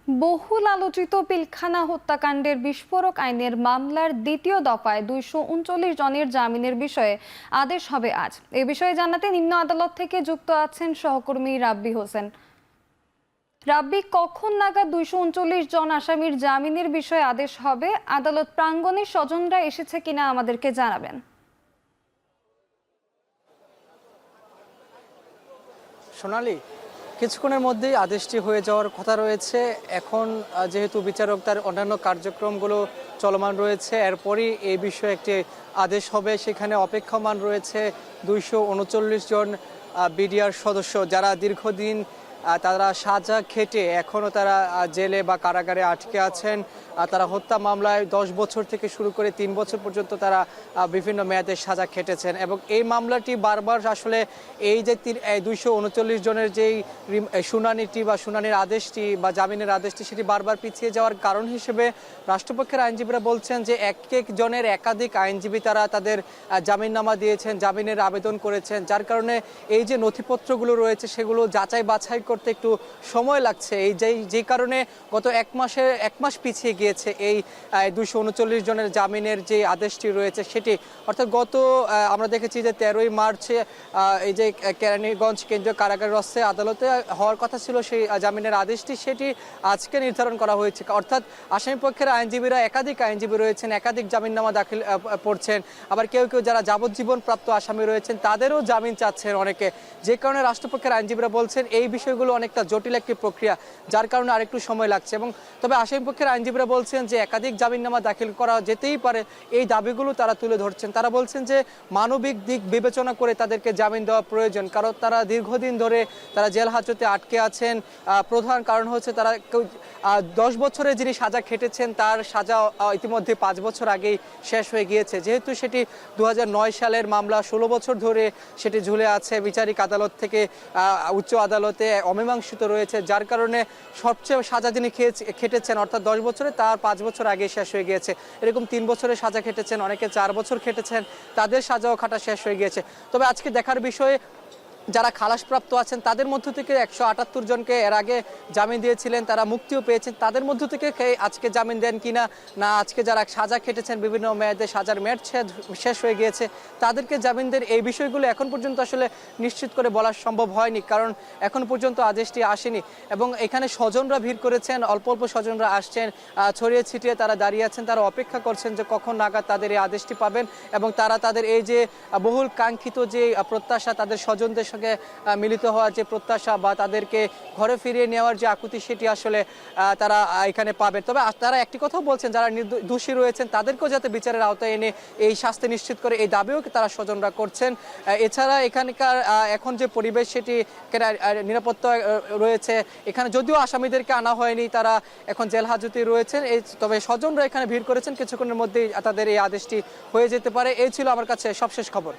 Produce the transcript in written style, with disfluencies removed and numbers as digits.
বহুল আলোচিত পিলখানা হত্যাকাণ্ডের বিস্ফোরক আইনের মামলার দ্বিতীয় দফায় ২৩৯ জনের জামিনের বিষয়ে আদেশ হবে আজ। এ বিষয়ে জানাতে নিম্ন আদালত থেকে যুক্ত আছেন সহকর্মী রাব্বি হোসেন। রাব্বি, কখন নাগাদ ২৩৯ জন আসামির জামিনের বিষয়ে আদেশ হবে? আদালত প্রাঙ্গণে স্বজনরা এসেছে কিনা আমাদেরকে জানাবেন। সোনালী, কিছুক্ষণের মধ্যেই আদেশটি হয়ে যাওয়ার কথা রয়েছে। এখন যেহেতু বিচারক তার অন্যান্য কার্যক্রমগুলো চলমান রয়েছে, এরপরই এই বিষয়ে একটি আদেশ হবে। সেখানে অপেক্ষমান রয়েছে ২৩৯ জন বিডিআর সদস্য, যারা দীর্ঘদিন তারা সাজা খেটে এখনও তারা জেলে বা কারাগারে আটকে আছেন। তারা হত্যা মামলায় ১০ বছর থেকে শুরু করে ৩ বছর পর্যন্ত তারা বিভিন্ন মেয়াদে সাজা খেটেছেন, এবং এই মামলাটি বারবার আসলে এই যে ২৩৯ জনের যেই শুনানিটি বা শুনানির আদেশটি বা জামিনের আদেশটি, সেটি বারবার পিছিয়ে যাওয়ার কারণ হিসেবে রাষ্ট্রপক্ষের আইনজীবীরা বলছেন যে এক জনের একাধিক আইনজীবী তারা তাদের জামিননামা দিয়েছেন, জামিনের আবেদন করেছেন, যার কারণে এই যে নথিপত্রগুলো রয়েছে সেগুলো যাচাই বাছাই করতে একটু সময় লাগছে। যে কারণে গত এক মাস পিছিয়ে গিয়েছে এই ২৩৯ জনের জামিনের যে আদেশটি রয়েছে সেটি। অর্থাৎ আমরা দেখেছি যে ১৩ই মার্চ এই যে কেরানীগঞ্জ কেন্দ্রীয় কারাগারস্থ আদালতে হওয়ার কথা ছিল সেই জামিনের আদেশটি, সেটি আজকে নির্ধারণ করা হয়েছে। অর্থাৎ আসামিপক্ষের আইনজীবীরা, একাধিক আইনজীবী রয়েছেন, একাধিক জামিননামা দাখিল পড়ছেন। আবার কেউ যারা যাবজ্জীবন প্রাপ্ত আসামি রয়েছেন তাদেরও জামিন চাচ্ছেন অনেকে। যে কারণে রাষ্ট্রপক্ষের আইনজীবীরা বলছেন এই বিষয়গুলো অনেকটা জটিল একটি প্রক্রিয়া, যার কারণে আরেকটু সময় লাগছে। এবং তবে আসামিপক্ষের আইনজীবীরা বলছেন যে একাধিক জামিননামা দাখিল করা যেতেই পারে, এই দাবিগুলো তারা তুলে ধরছেন। তারা বলছেন যে মানবিক দিক বিবেচনা করে তাদেরকে জামিন দেওয়া প্রয়োজন, কারণ তারা দীর্ঘদিন ধরে তারা জেল হাজতে আটকে আছেন। প্রধান কারণ হচ্ছে তারা 10 বছরে যিনি সাজা খেটেছেন তার সাজা ইতিমধ্যে 5 বছর আগেই শেষ হয়ে গিয়েছে। যেহেতু সেটি 2009 সালের মামলা, 16 বছর ধরে সেটি ঝুলে আছে বিচারিক আদালত থেকে উচ্চ আদালতে অমীমাংসিত রয়েছে, যার কারণে সবচেয়ে সাজা যিনি খেটেছেন অর্থাৎ 10 বছরে, তার 5 বছর আগে শেষ হয়ে গিয়েছে। এরকম 3 বছরের সাজা খেটেছেন, অনেকে 4 বছর খেটেছেন, তাদের সাজাও খাটা শেষ হয়ে গিয়েছে। তবে আজকে দেখার বিষয়ে যারা খালাসপ্রাপ্ত আছেন তাদের মধ্য থেকে 178 জনকে এর আগে জামিন দিয়েছিলেন, তারা মুক্তিও পেয়েছেন। তাদের মধ্য থেকে আজকে জামিন দেন কিনা, না আজকে যারা সাজা খেটেছেন বিভিন্ন মেয়াদে, সাজার মেয়াদ শেষ হয়ে গিয়েছে, তাদেরকে জামিন দেন, এই বিষয়গুলো এখন পর্যন্ত আসলে নিশ্চিত করে বলা সম্ভব হয়নি, কারণ এখন পর্যন্ত আদেশটি আসেনি। এবং এখানে স্বজনরা ভিড় করেছেন, অল্প অল্প স্বজনরা আসছেন, ছড়িয়ে ছিটিয়ে তারা দাঁড়িয়ে আছেন, তারা অপেক্ষা করছেন যে কখন নাগাদ তাদের এই আদেশটি পাবেন এবং তারা তাদের এই যে বহুল কাঙ্ক্ষিত যে প্রত্যাশা, তাদের স্বজনদের সঙ্গে মিলিত হওয়ার যে প্রত্যাশা বা তাদেরকে ঘরে ফিরিয়ে নেওয়ার যে আকুতি, সেটি আসলে তারা এখানে পাবেন। তবে তারা একটি কথাও বলছেন, যারা দোষী রয়েছেন তাদেরকেও যাতে বিচারের আওতায় এনে এই শাস্তি নিশ্চিত করে, এই দাবিও তারা স্বজনরা করছেন। এছাড়া এখানকার এখন যে পরিবেশ সেটি নিরাপত্তা রয়েছে। এখানে যদিও আসামিদেরকে আনা হয়নি, তারা এখন জেল হাজতে রয়েছেন, তবে স্বজনরা এখানে ভিড় করেছেন। কিছুক্ষণের মধ্যেই তাদের এই আদেশটি হয়ে যেতে পারে। এই ছিল আমার কাছে সবশেষ খবর।